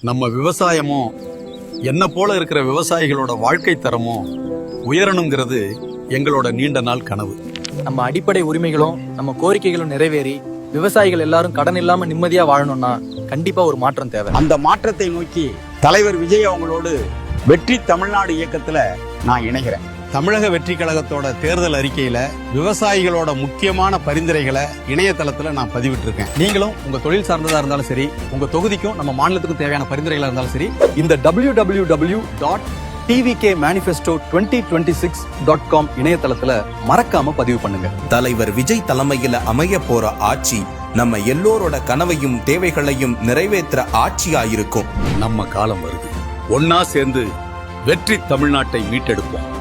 நம்ம விவசாயமும் என்ன போல இருக்கிற விவசாயிகளோட வாழ்க்கை தரமும் உயரணுங்கிறது எங்களோட நீண்ட நாள் கனவு. நம்ம அடிப்படை உரிமைகளும் நம்ம கோரிக்கைகளும் நிறைவேறி விவசாயிகள் எல்லாரும் கடன் இல்லாம நிம்மதியா வாழணும்னா கண்டிப்பா ஒரு மாற்றம் தேவை. அந்த மாற்றத்தை நோக்கி தலைவர் விஜய் அவங்களோடு வெற்றி தமிழ்நாடு இயக்கத்துல நான் இணைகிறேன். தமிழக வெற்றி கழகத்தோட தேர்தல் அறிக்கையில விவசாயிகளோட முக்கியமான பரிந்துரைகளை இணையதளத்துல நான் பதிவிட்டிருக்கேன். நீங்களும் உங்க தொழில் சார்ந்ததா இருந்தாலும் சரி, உங்க தொகுதிக்கும் நம்ம மாநிலத்துக்கும் தேவையான பரிந்துரைகளா இருந்தாலும் சரி, இந்த www.tvkmanifesto2026.com இணையதளத்துல மறக்காம பதிவு பண்ணுங்க. தலைவர் விஜய் தலைமையில அமைய போற ஆட்சி நம்ம எல்லோரோட கனவையும் தேவைகளையும் நிறைவேற்ற ஆட்சியாயிருக்கும். நம்ம காலம் வருது. ஒன்னா சேர்ந்து வெற்றி தமிழ்நாட்டை மீட்டெடுப்போம்.